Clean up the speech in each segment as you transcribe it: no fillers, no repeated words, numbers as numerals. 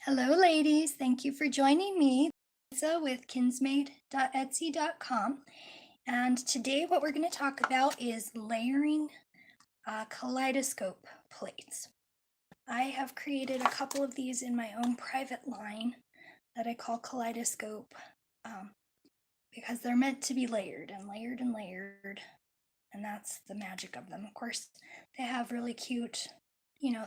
Hello, ladies. Thank you for joining me, Lisa with kinsmade.etsy.com. And today, what we're going to talk about is layering kaleidoscope plates. I have created a couple of these in my own private line that I call Kaleidescope um, because they're meant to be layered and layered and layered. And that's the magic of them. Of course, they have really cute,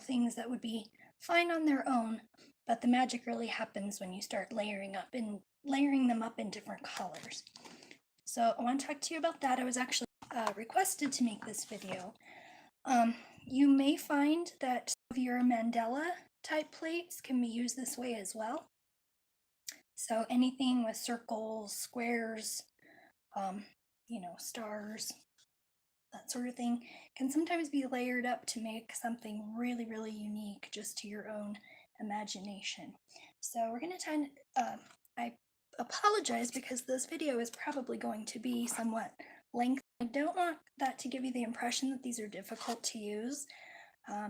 things that would be fine on their own, but the magic really happens when you start layering them up in different colors. So I want to talk to you about that. I was actually requested to make this video. You may find that some of your Mandala type plates can be used this way as well. So anything with circles, squares, stars, that sort of thing, can sometimes be layered up to make something really, really unique just to your own imagination. So we're going to I apologize because this video is probably going to be somewhat lengthy. I don't want that to give you the impression that these are difficult to use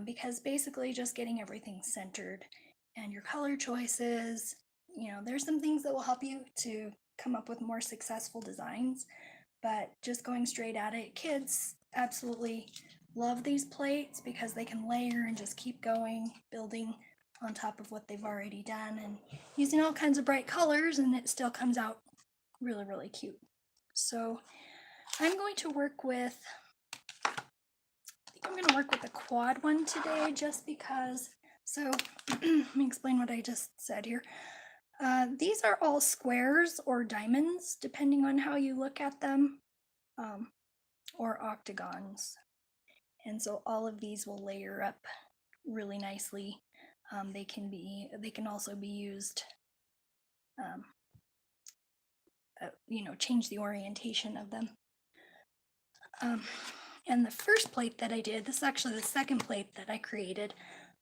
because basically just getting everything centered and your color choices, there's some things that will help you to come up with more successful designs, but just going straight at it, kids absolutely love these plates because they can layer and just keep going, building on top of what they've already done and using all kinds of bright colors, and it still comes out really, really cute. So I'm going to work with, the quad one today just because. So let me explain what I just said here. These are all squares or diamonds, depending on how you look at them, or octagons. And so all of these will layer up really nicely. They can also be used, change the orientation of them. And the first plate that I did, this is actually the second plate that I created.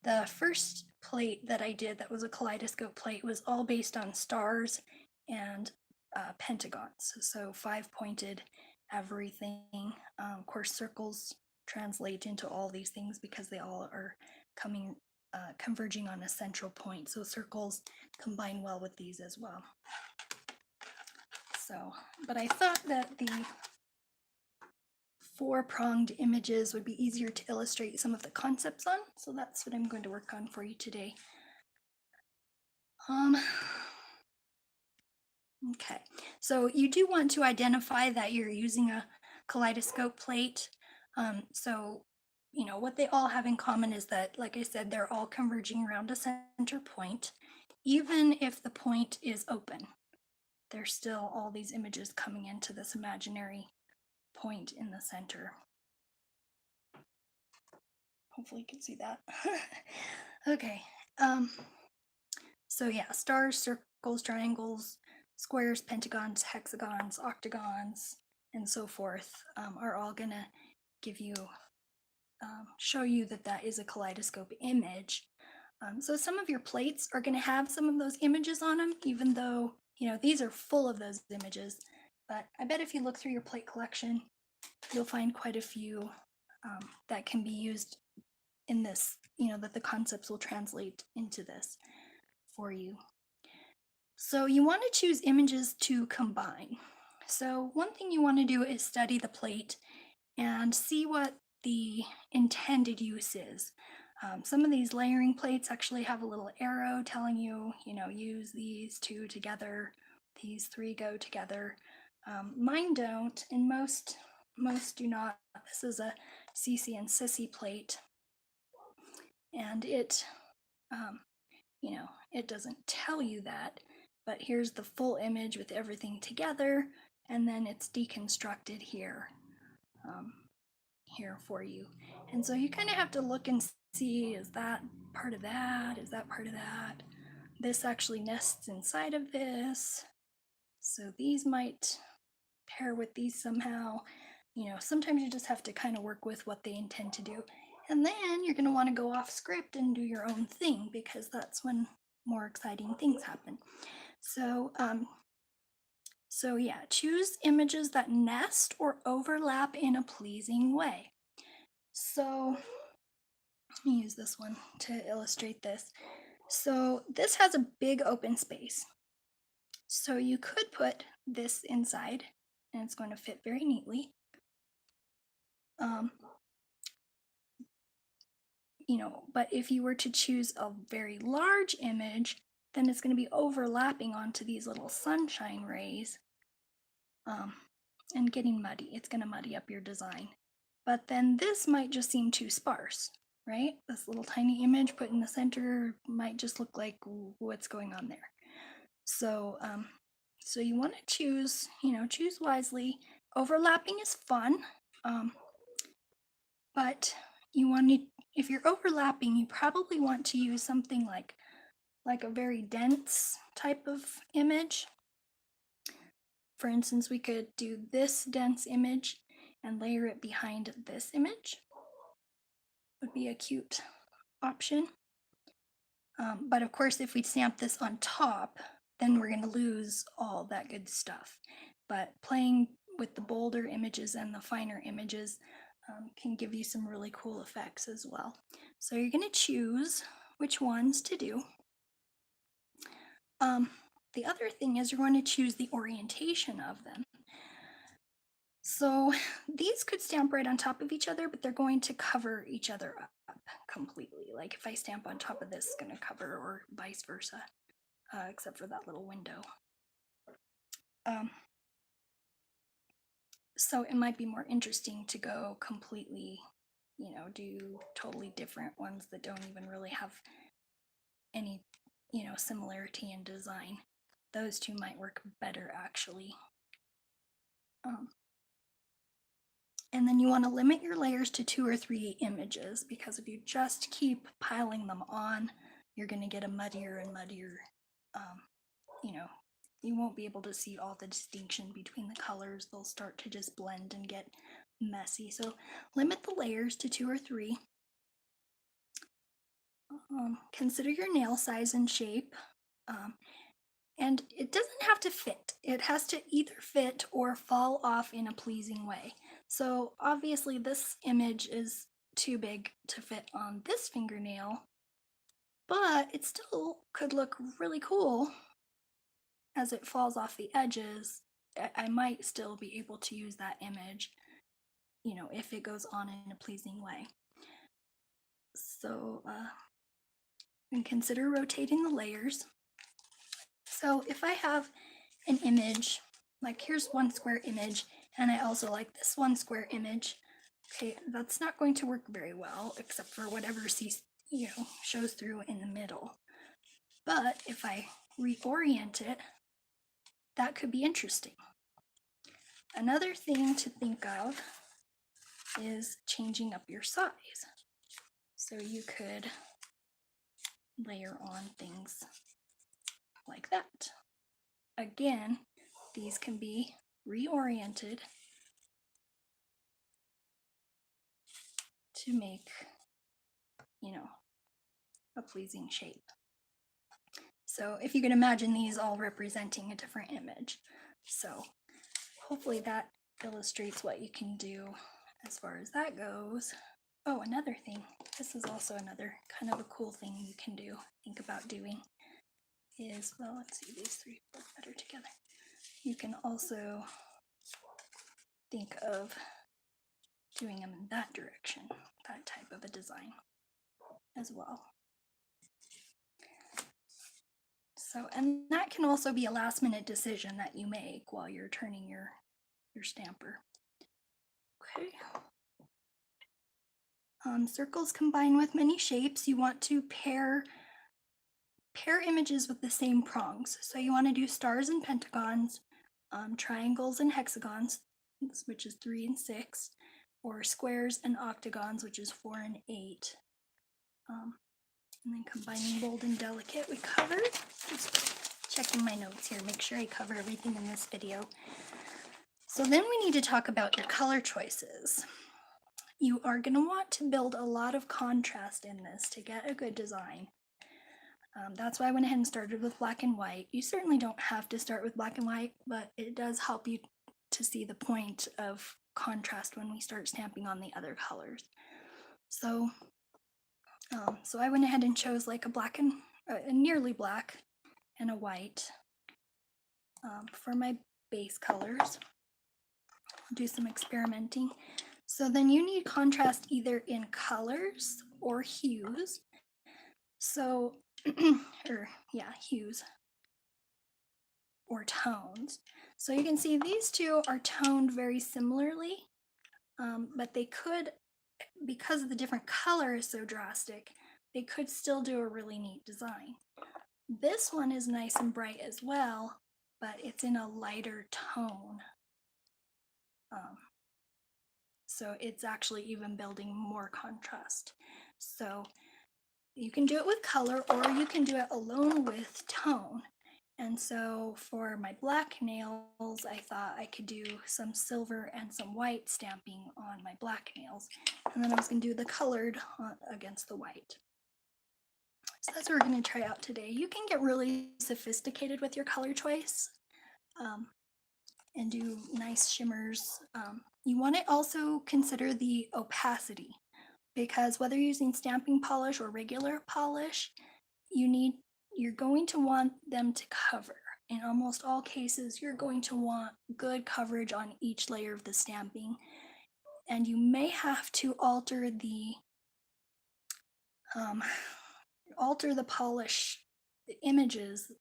The first plate that I did that was a kaleidoscope plate was all based on stars and pentagons. So 5-pointed everything. Of course, circles translate into all these things because they all are converging on a central point. So circles combine well with these as well. So, but I thought that the 4-pronged images would be easier to illustrate some of the concepts on. So that's what I'm going to work on for you today. Okay, so you do want to identify that you're using a kaleidoscope plate. So, what they all have in common is that, like I said, they're all converging around a center point. Even if the point is open, there's still all these images coming into this imaginary point in the center. Hopefully you can see that. Okay, so yeah, stars, circles, triangles, squares, pentagons, hexagons, octagons, and so forth are all gonna give you, show you that that is a kaleidoscope image. So some of your plates are gonna have some of those images on them, even though, these are full of those images. But I bet if you look through your plate collection, you'll find quite a few that can be used in this, that the concepts will translate into this for you. So you want to choose images to combine. So one thing you want to do is study the plate and see what the intended use is. Some of these layering plates actually have a little arrow telling you, use these 2 together, these 3 go together. Mine don't, and most do not. This is a CC and Sissy plate, and it, it doesn't tell you that, but here's the full image with everything together, and then it's deconstructed here, here for you. And so you kind of have to look and see, is that part of that? Is that part of that? This actually nests inside of this. So these might pair with these somehow. Sometimes you just have to kind of work with what they intend to do. And then you're going to want to go off script and do your own thing because that's when more exciting things happen. So, yeah, choose images that nest or overlap in a pleasing way. So let me use this one to illustrate this. So this has a big open space. So you could put this inside and it's going to fit very neatly. Um, but if you were to choose a very large image, then it's going to be overlapping onto these little sunshine rays um, and getting muddy. It's going to muddy up your design. But then this might just seem too sparse, right? This little tiny image put in the center might just look like what's going on there. So, so you want to choose, choose wisely. Overlapping is fun, but you want to, if you're overlapping, you probably want to use something like a very dense type of image. For instance, we could do this dense image and layer it behind this image. Would be a cute option. But of course, if we stamp this on top, then we're going to lose all that good stuff. But playing with the bolder images and the finer images can give you some really cool effects as well. So you're going to choose which ones to do. The other thing is you're going to choose the orientation of them. So these could stamp right on top of each other, but they're going to cover each other up completely. Like if I stamp on top of this, it's going to cover, or vice versa, except for that little window. So it might be more interesting to go completely, do totally different ones that don't even really have any, similarity in design. Those two might work better actually. And then you want to limit your layers to 2 or 3 images, because if you just keep piling them on, you're going to get a muddier and muddier, you won't be able to see all the distinction between the colors. They'll start to just blend and get messy. So limit the layers to 2 or 3. Consider your nail size and shape. And it doesn't have to fit. It has to either fit or fall off in a pleasing way. So obviously this image is too big to fit on this fingernail, but it still could look really cool as it falls off the edges. I might still be able to use that image, if it goes on in a pleasing way. So, and consider rotating the layers. So if I have an image, like here's one square image, and I also like this one square image, okay, that's not going to work very well, except for whatever shows through in the middle. But if I reorient it, that could be interesting. Another thing to think of is changing up your size. So you could layer on things like that. Again, these can be reoriented to make, a pleasing shape. So if you can imagine these all representing a different image. So hopefully that illustrates what you can do as far as that goes. Oh, another thing, this is also another kind of a cool thing you can think about doing is, well, let's see, these three work better together. You can also think of doing them in that direction, that type of a design as well. So, and that can also be a last minute decision that you make while you're turning your stamper. Okay. Circles combine with many shapes. You want to pair images with the same prongs. So you want to do stars and pentagons, triangles and hexagons, which is 3 and 6, or squares and octagons, which is 4 and 8. And then combining bold and delicate, we covered. Just checking my notes here, make sure I cover everything in this video. So then we need to talk about your color choices. You are going to want to build a lot of contrast in this to get a good design. That's why I went ahead and started with black and white. You certainly don't have to start with black and white, but it does help you to see the point of contrast when we start stamping on the other colors. So I went ahead and chose like a black and a nearly black and a white for my base colors. I'll do some experimenting. So then you need contrast either in colors or hues. So, hues or tones. So you can see these two are toned very similarly, but they could, because the different color is so drastic, they could still do a really neat design. This one is nice and bright as well, but it's in a lighter tone. So it's actually even building more contrast. So you can do it with color or you can do it alone with tone. And so for my black nails, I thought I could do some silver and some white stamping on my black nails. And then I was going to do the colored against the white. So that's what we're going to try out today. You can get really sophisticated with your color choice and do nice shimmers. You want to also consider the opacity, because whether you're using stamping polish or regular polish, you're going to want them to cover. In almost all cases, you're going to want good coverage on each layer of the stamping, and you may have to alter the polish, the images.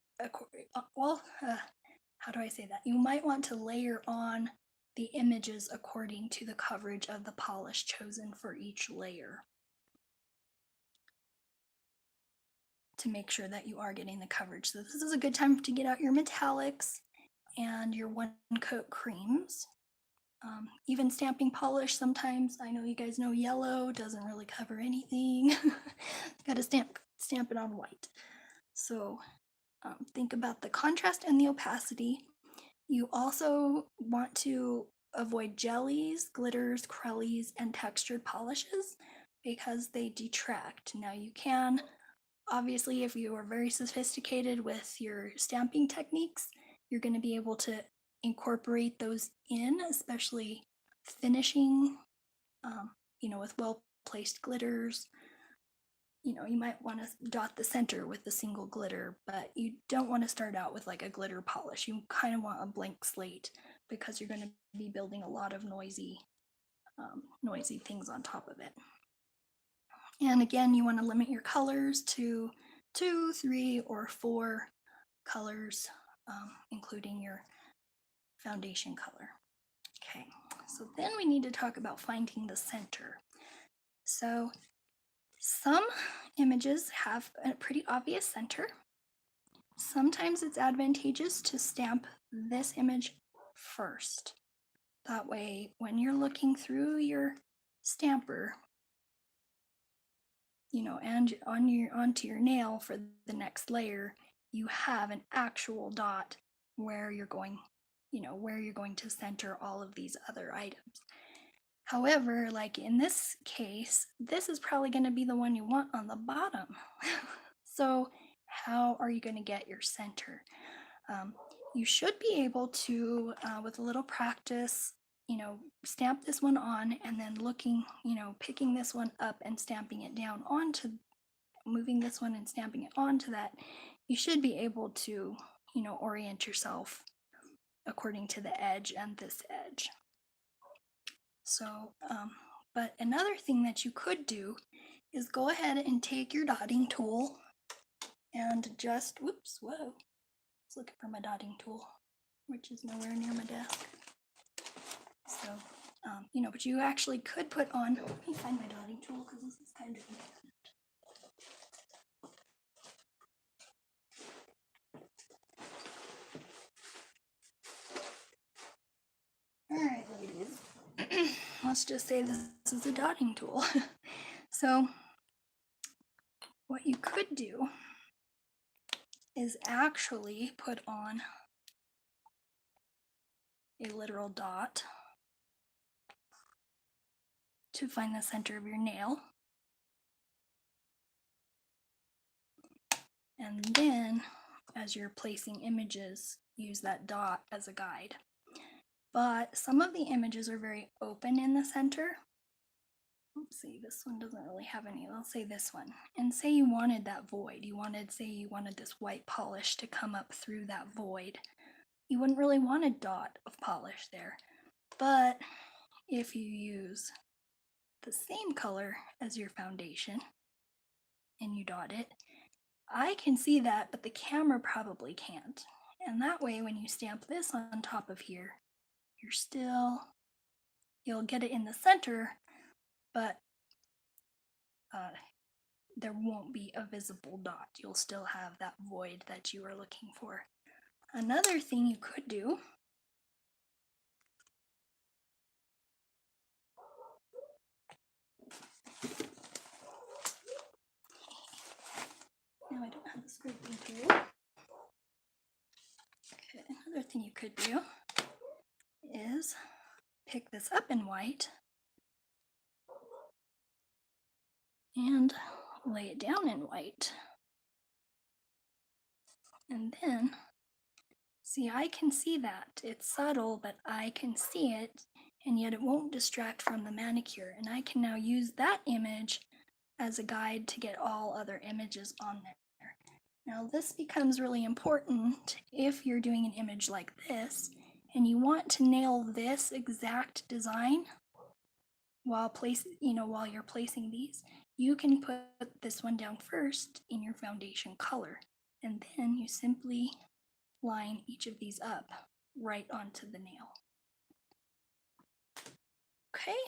How do I say that? You might want to layer on the images according to the coverage of the polish chosen for each layer, to make sure that you are getting the coverage. So this is a good time to get out your metallics and your one coat creams. Even stamping polish, sometimes, I know you guys know yellow doesn't really cover anything. Got to stamp it on white. So think about the contrast and the opacity. You also want to avoid jellies, glitters, crellies, and textured polishes because they detract. Now you can, obviously, if you are very sophisticated with your stamping techniques, you're going to be able to incorporate those in, especially finishing, with well-placed glitters. You might want to dot the center with a single glitter, but you don't want to start out with like a glitter polish. You kind of want a blank slate because you're going to be building a lot of noisy things on top of it. And again, you want to limit your colors to 2, 3, or 4 colors, including your foundation color. Okay, so then we need to talk about finding the center. So some images have a pretty obvious center. Sometimes it's advantageous to stamp this image first. That way, when you're looking through your stamper, and onto your nail for the next layer, you have an actual dot where you're going to center all of these other items. However, like in this case, this is probably going to be the one you want on the bottom. So how are you going to get your center? You should be able to, with a little practice, stamp this one on and then picking this one up and stamping it down onto, moving this one and stamping it onto that. You should be able to, orient yourself according to the edge and this edge. So, but another thing that you could do is go ahead and take your dotting tool and just, whoops, whoa, I was looking for my dotting tool, which is nowhere near my desk. So, but you actually could put on, let me find my dotting tool because this is kind of important. All right, ladies, let's just say this is a dotting tool. So what you could do is actually put on a literal dot to find the center of your nail. And then, as you're placing images, use that dot as a guide. But some of the images are very open in the center. let's see, this one doesn't really have any. Let's say this one. And say you wanted that void. Say you wanted this white polish to come up through that void. You wouldn't really want a dot of polish there. But if you use the same color as your foundation and you dot it, I can see that, but the camera probably can't. And that way, when you stamp this on top of here, you'll get it in the center, but there won't be a visible dot. You'll still have that void that you are looking for. Another thing you could do now I don't have the scraping tool. Okay, another thing you could do is pick this up in white and lay it down in white. And then, see, I can see that. It's subtle, but I can see it, and yet it won't distract from the manicure. And I can now use that image as a guide to get all other images on there. Now this becomes really important if you're doing an image like this and you want to nail this exact design while you're placing these. You can put this one down first in your foundation color, and then you simply line each of these up right onto the nail. Okay,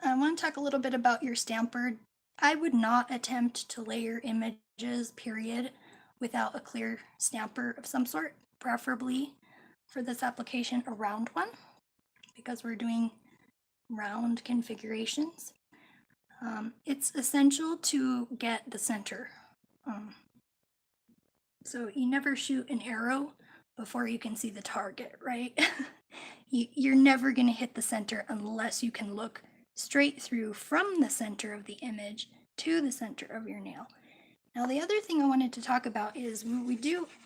I want to talk a little bit about your stamper. I would not attempt to layer images, period, without a clear stamper of some sort, preferably for this application a round one, because we're doing round configurations. It's essential to get the center. So you never shoot an arrow before you can see the target, right? You're never going to hit the center unless you can look straight through from the center of the image to the center of your nail. Now, the other thing I wanted to talk about is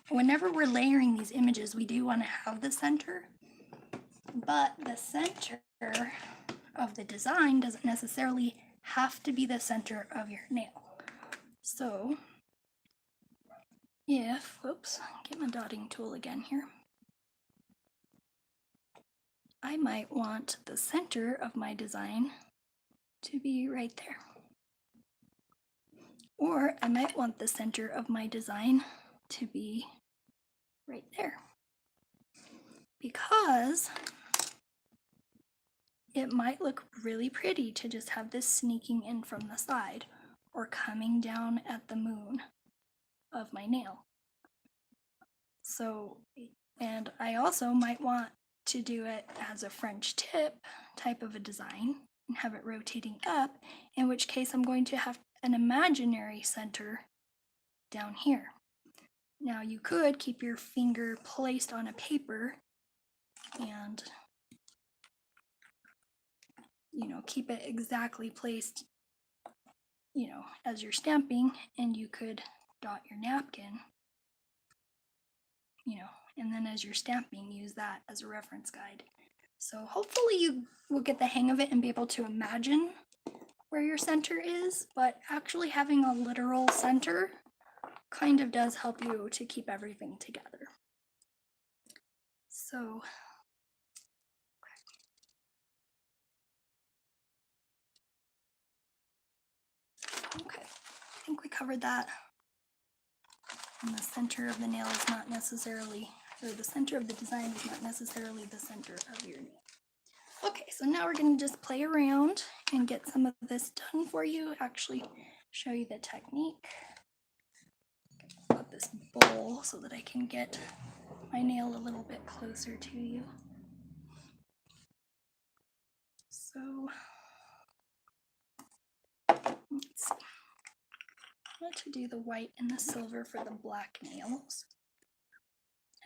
whenever we're layering these images, we do want to have the center, but the center of the design doesn't necessarily have to be the center of your nail. So get my dotting tool again here. I might want the center of my design to be right there. Or I might want the center of my design to be right there. Because it might look really pretty to just have this sneaking in from the side or coming down at the moon of my nail. So, and I also might want to do it as a French tip type of a design and have it rotating up, in which case I'm going to have an imaginary center down here. Now you could keep your finger placed on a paper and keep it exactly placed as you're stamping, and you could dot your napkin and then as you're stamping, use that as a reference guide. So hopefully you will get the hang of it and be able to imagine where your center is, but actually having a literal center kind of does help you to keep everything together. So, okay, I think we covered that. And the center of the nail is not necessarily, or the center of the design is not necessarily the center of your nail. Okay, so now we're going to just play around and get some of this done for you, actually show you the technique. Put this bowl so that I can get my nail a little bit closer to you. So, let's see. I want to do the white and the silver for the black nails.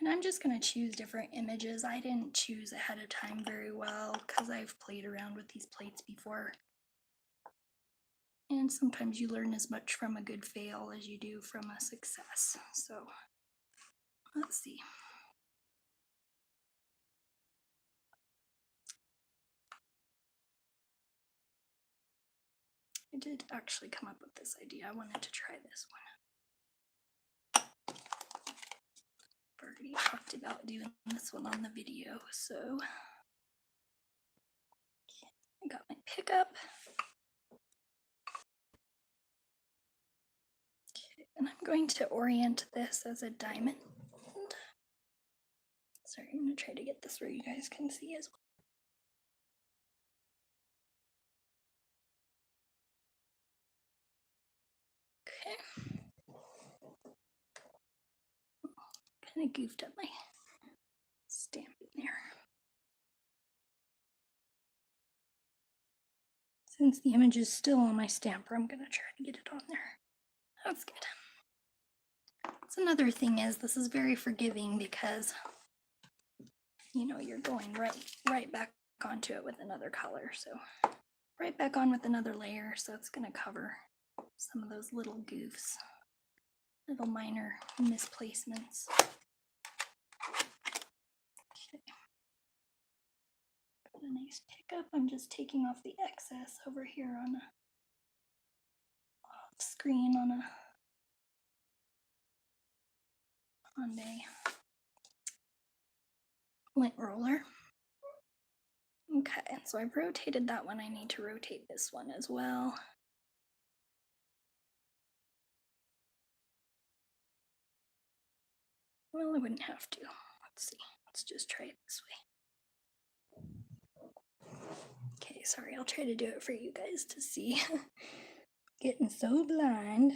And I'm just going to choose different images. I didn't choose ahead of time very well because I've played around with these plates before. And sometimes you learn as much from a good fail as you do from a success. So let's see. I did actually come up with this idea. I wanted to try this one. I've already talked about doing this one on the video, so I got my pickup. Okay, and I'm going to orient this as a diamond. Sorry, I'm going to try to get this where you guys can see as well. Okay. Kind of goofed up my stamp in there. Since the image is still on my stamper, I'm going to try to get it on there. That's good. So another thing is this is very forgiving because, you know, you're going right back onto it with another color. So right back on with another layer. So it's going to cover some of those little goofs, little minor misplacements. Okay. Got a nice pickup. I'm just taking off the excess over here on a off screen on a lint roller. Okay, so I've rotated that one. I need to rotate this one as well. Well, I wouldn't have to. Let's see. Let's just try it this way. Okay, sorry. I'll try to do it for you guys to see. Getting so blind.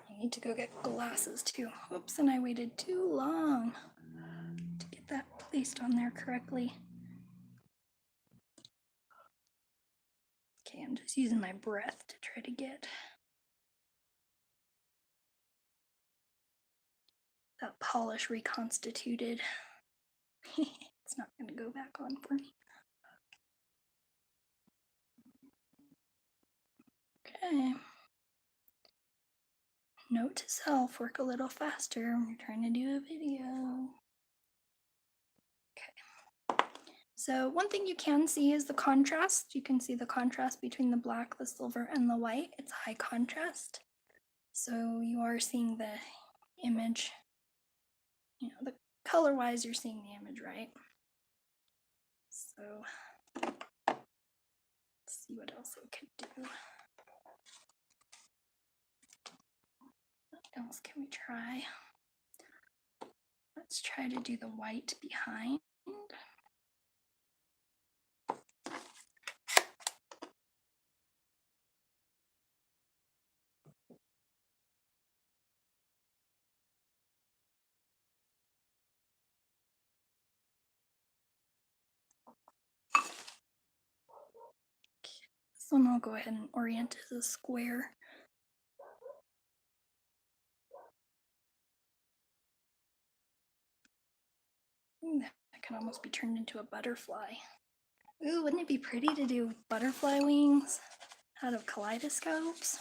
I need to go get glasses too. Oops, and I waited too long to get that placed on there correctly. Okay, I'm just using my breath to try to get that polish reconstituted. It's not going to go back on for me. Okay. Note to self, work a little faster when you're trying to do a video. Okay. So one thing you can see is the contrast. You can see the contrast between the black, the silver, and the white. It's high contrast. So you are seeing the image, you know, the color-wise, you're seeing the image, right? So let's see what else I could do. What else can we try? Let's try to do the white behind. This one I'll go ahead and orient as a square. Ooh, that can almost be turned into a butterfly. Ooh, wouldn't it be pretty to do butterfly wings out of kaleidoscopes?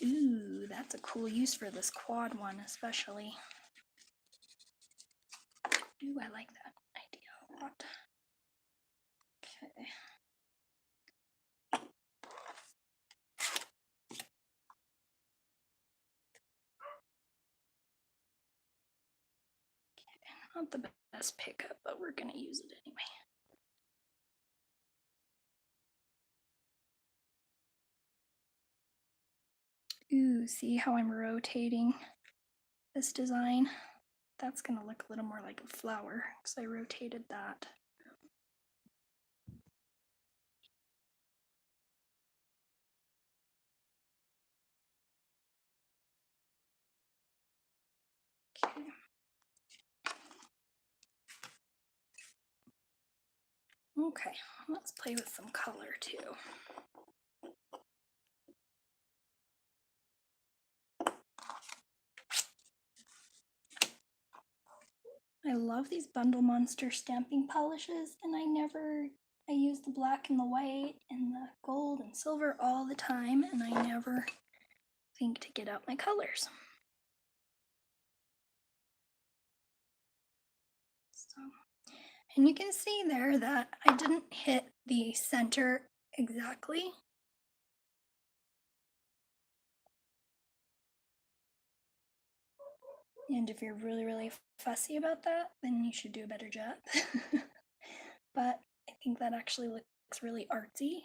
Ooh, that's a cool use for this quad one especially. Ooh, I like that idea a lot. Okay. Not the best pickup, but we're gonna use it anyway. Ooh, see how I'm rotating this design? That's gonna look a little more like a flower because I rotated that. Okay. Okay, let's play with some color too. I love these Bundle Monster stamping polishes, and I use the black and the white and the gold and silver all the time, and I never think to get out my colors. And you can see there that I didn't hit the center exactly. And if you're really, really fussy about that, then you should do a better job. But I think that actually looks really artsy.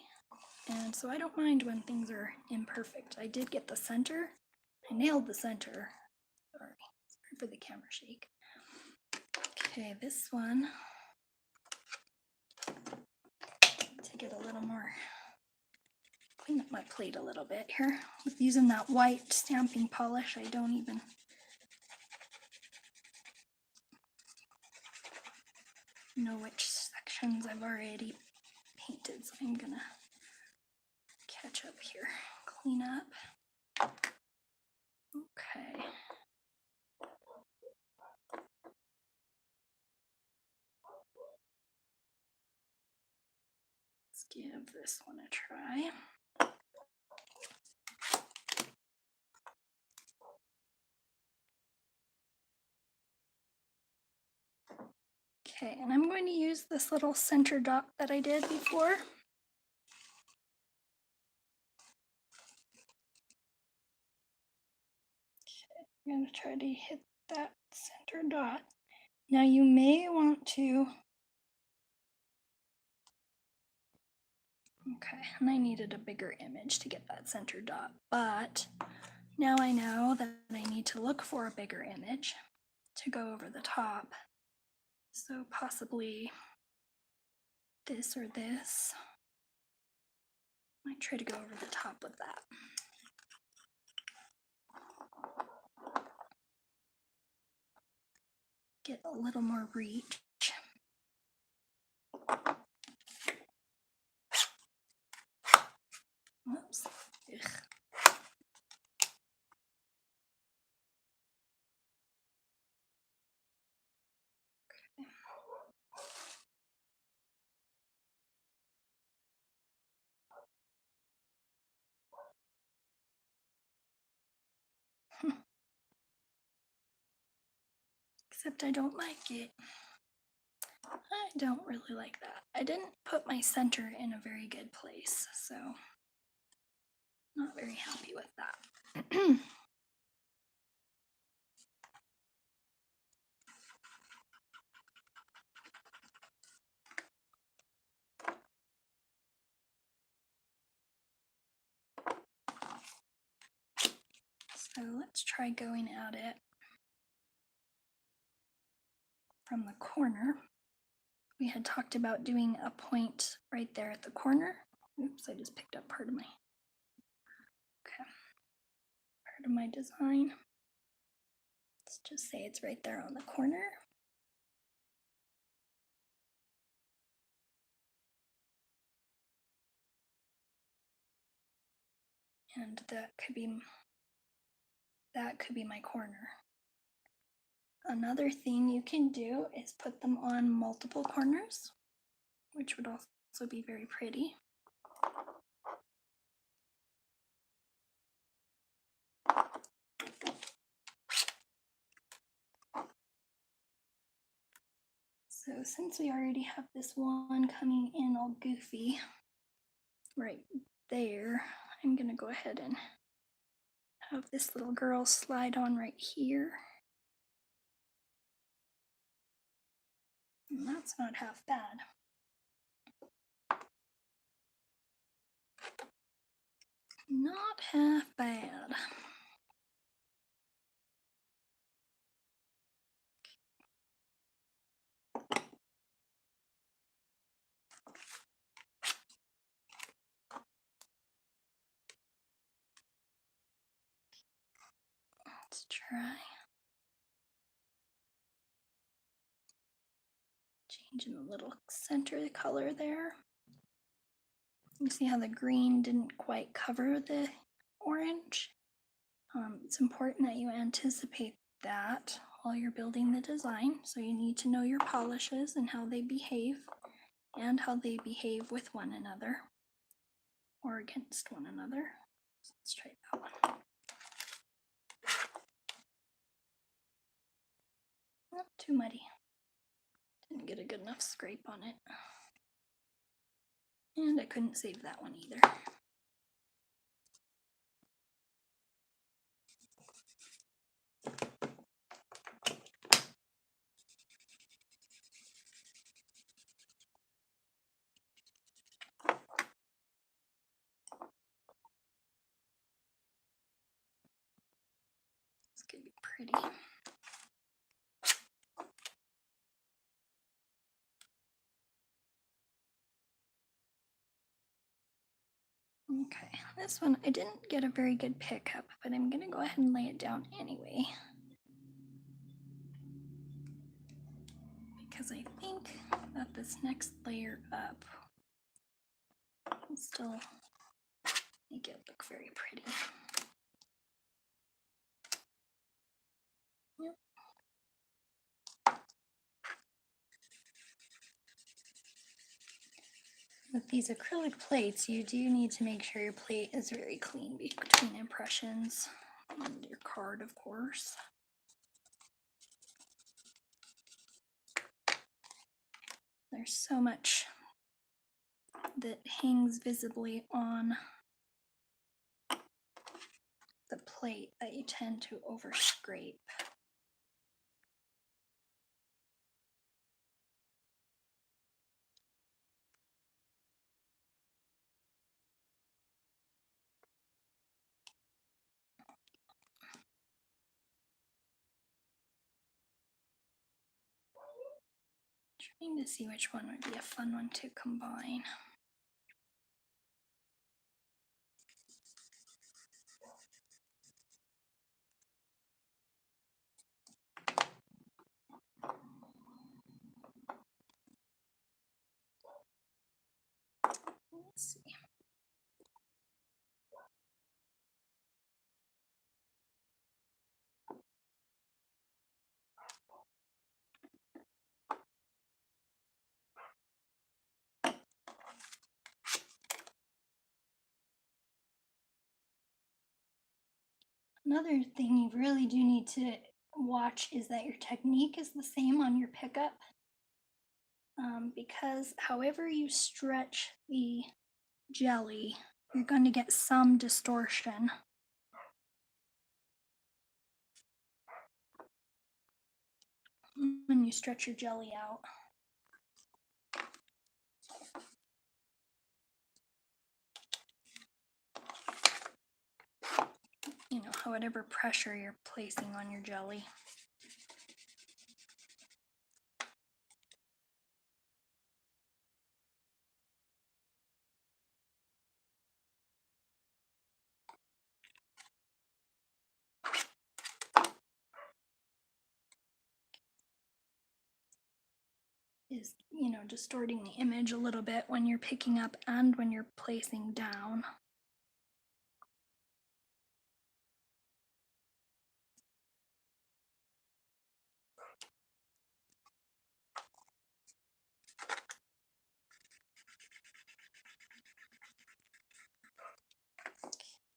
And so I don't mind when things are imperfect. I did get the center. I nailed the center. Sorry for the camera shake. Okay, this one. Take it a little more. Clean up my plate a little bit here. With using that white stamping polish, I don't even know which sections I've already painted, so I'm gonna catch up here. Clean up. Okay. Let's give this one a try. Okay, and I'm going to use this little center dot that I did before. Okay, I'm going to try to hit that center dot. Now you may want to, okay, and I needed a bigger image to get that center dot, but now I know that I need to look for a bigger image to go over the top. So possibly this or this. Might try to go over the top with that. Get a little more reach. Oops. Ugh. Except I don't like it. I don't really like that. I didn't put my center in a very good place, so not very happy with that. So let's try going at it from the corner. We had talked about doing a point right there at the corner. Oops, I just picked up part of my design. Let's just say it's right there on the corner. And that could be my corner. Another thing you can do is put them on multiple corners, which would also be very pretty. So since we already have this one coming in all goofy right there, I'm gonna go ahead and have this little girl slide on right here. And that's not half bad. Not half bad. Let's try changing the little center color there. You see how the green didn't quite cover the orange? It's important that you anticipate that while you're building the design. So you need to know your polishes and how they behave and how they behave with one another or against one another. So let's try that one. Not too muddy. Didn't get a good enough scrape on it. And I couldn't save that one either. This could be pretty. Okay, this one I didn't get a very good pickup, but I'm gonna go ahead and lay it down anyway. Because I think that this next layer up will still make it look very pretty. Yep. With these acrylic plates, you do need to make sure your plate is very clean between impressions and your card, of course. There's so much that hangs visibly on the plate that you tend to over scrape. Trying to see which one would be a fun one to combine. Let's see. Another thing you really do need to watch is that your technique is the same on your pickup, because however you stretch the jelly, you're going to get some distortion. When you stretch your jelly out. You know, whatever pressure you're placing on your jelly. Is, you know, distorting the image a little bit when you're picking up and when you're placing down.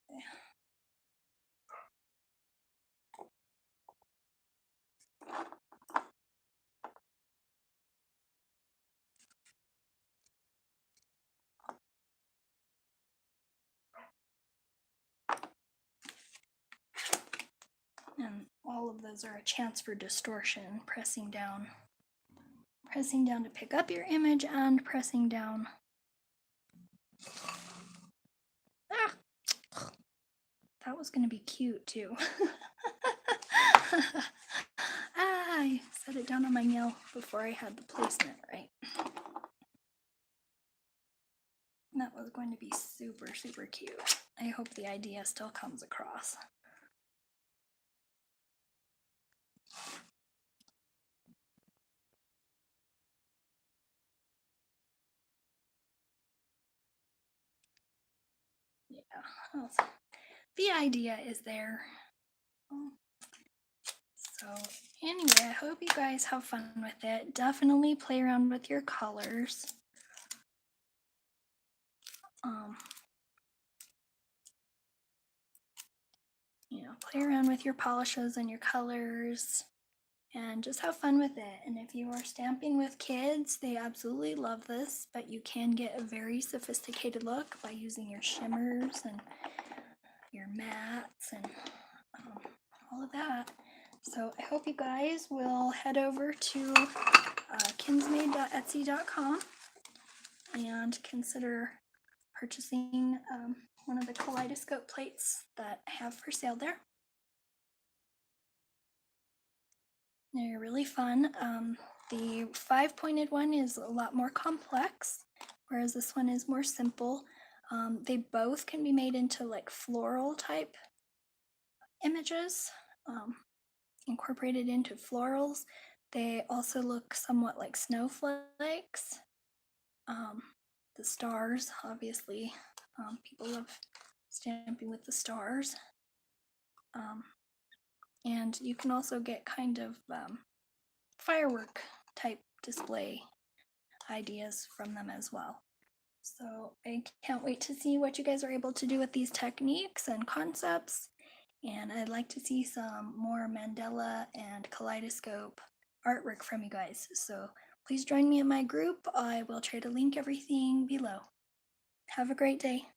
Okay. And all of those are a chance for distortion, pressing down to pick up your image and pressing down. Ah! That was going to be cute too. I set it down on my nail before I had the placement right. That was going to be super, super cute. I hope the idea still comes across. Yeah, well, the idea is there. So anyway, I hope you guys have fun with it. Definitely play around with your colors. You know, play around with your polishes and your colors and just have fun with it. And if you are stamping with kids, they absolutely love this, but you can get a very sophisticated look by using your shimmers and your mattes and all of that. So I hope you guys will head over to kinsmade.etsy.com and consider purchasing one of the Kaleidescope plates that I have for sale there. They're really fun. The 5-pointed one is a lot more complex, whereas this one is more simple. They both can be made into like floral type images, incorporated into florals. They also look somewhat like snowflakes. The stars, obviously, people love stamping with the stars. And you can also get kind of firework type display ideas from them as well. So I can't wait to see what you guys are able to do with these techniques and concepts. And I'd like to see some more Mandala and Kaleidescope artwork from you guys. So please join me in my group. I will try to link everything below. Have a great day.